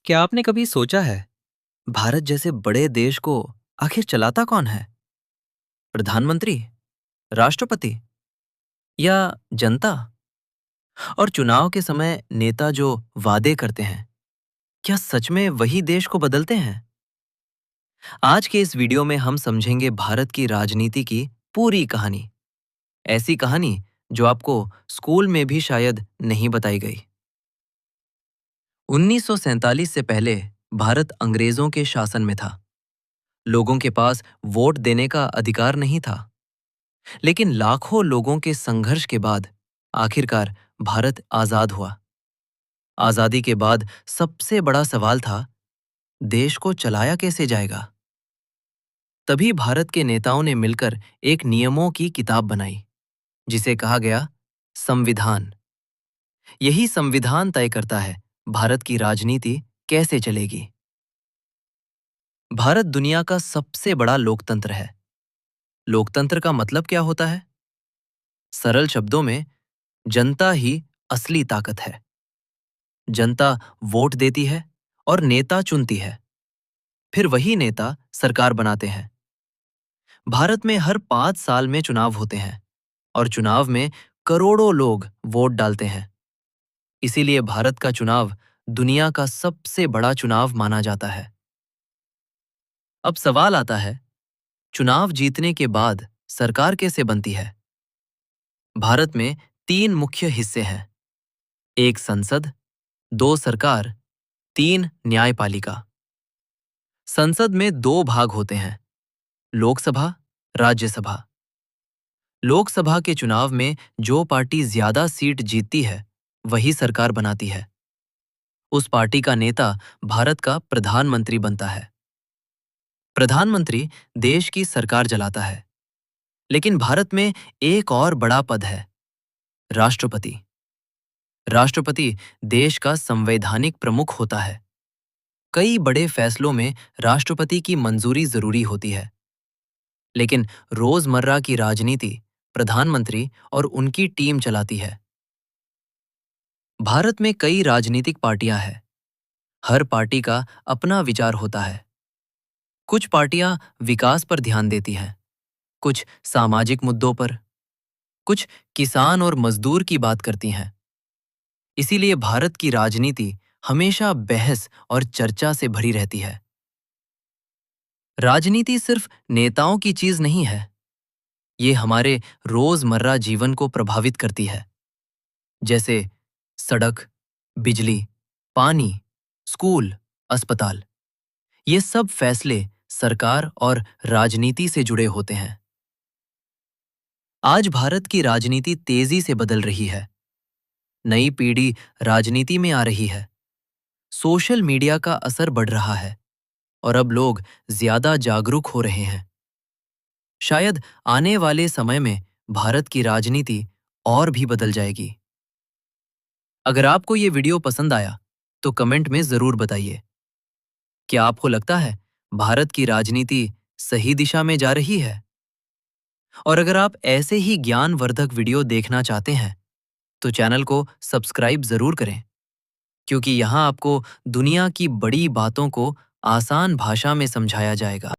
क्या आपने कभी सोचा है भारत जैसे बड़े देश को आखिर चलाता कौन है? प्रधानमंत्री, राष्ट्रपति या जनता? और चुनाव के समय नेता जो वादे करते हैं, क्या सच में वही देश को बदलते हैं? आज के इस वीडियो में हम समझेंगे भारत की राजनीति की पूरी कहानी। ऐसी कहानी जो आपको स्कूल में भी शायद नहीं बताई गई। 1947 से पहले भारत अंग्रेजों के शासन में था। लोगों के पास वोट देने का अधिकार नहीं था। लेकिन लाखों लोगों के संघर्ष के बाद आखिरकार भारत आजाद हुआ। आजादी के बाद सबसे बड़ा सवाल था, देश को चलाया कैसे जाएगा? तभी भारत के नेताओं ने मिलकर एक नियमों की किताब बनाई, जिसे कहा गया संविधान। यही संविधान तय करता है भारत की राजनीति कैसे चलेगी। भारत दुनिया का सबसे बड़ा लोकतंत्र है। लोकतंत्र का मतलब क्या होता है? सरल शब्दों में, जनता ही असली ताकत है। जनता वोट देती है और नेता चुनती है। फिर वही नेता सरकार बनाते हैं। भारत में हर 5 साल में चुनाव होते हैं और चुनाव में करोड़ों लोग वोट डालते हैं। इसीलिए भारत का चुनाव दुनिया का सबसे बड़ा चुनाव माना जाता है। अब सवाल आता है, चुनाव जीतने के बाद सरकार कैसे बनती है? भारत में 3 मुख्य हिस्से हैं। एक संसद, 2 सरकार, 3 न्यायपालिका। संसद में 2 भाग होते हैं, लोकसभा, राज्यसभा। लोकसभा के चुनाव में जो पार्टी ज्यादा सीट जीतती है, वही सरकार बनाती है। उस पार्टी का नेता भारत का प्रधानमंत्री बनता है। प्रधानमंत्री देश की सरकार चलाता है। लेकिन भारत में एक और बड़ा पद है, राष्ट्रपति। राष्ट्रपति देश का संवैधानिक प्रमुख होता है। कई बड़े फैसलों में राष्ट्रपति की मंजूरी जरूरी होती है। लेकिन रोजमर्रा की राजनीति प्रधानमंत्री और उनकी टीम चलाती है। भारत में कई राजनीतिक पार्टियां हैं। हर पार्टी का अपना विचार होता है। कुछ पार्टियां विकास पर ध्यान देती हैं, कुछ सामाजिक मुद्दों पर, कुछ किसान और मजदूर की बात करती हैं। इसीलिए भारत की राजनीति हमेशा बहस और चर्चा से भरी रहती है। राजनीति सिर्फ नेताओं की चीज नहीं है, ये हमारे रोजमर्रा जीवन को प्रभावित करती है। जैसे सड़क, बिजली, पानी, स्कूल, अस्पताल। ये सब फैसले सरकार और राजनीति से जुड़े होते हैं। आज भारत की राजनीति तेजी से बदल रही है। नई पीढ़ी राजनीति में आ रही है। सोशल मीडिया का असर बढ़ रहा है और अब लोग ज्यादा जागरूक हो रहे हैं। शायद आने वाले समय में भारत की राजनीति और भी बदल जाएगी। अगर आपको ये वीडियो पसंद आया तो कमेंट में जरूर बताइए। क्या आपको लगता है भारत की राजनीति सही दिशा में जा रही है? और अगर आप ऐसे ही ज्ञानवर्धक वीडियो देखना चाहते हैं तो चैनल को सब्सक्राइब जरूर करें, क्योंकि यहाँ आपको दुनिया की बड़ी बातों को आसान भाषा में समझाया जाएगा।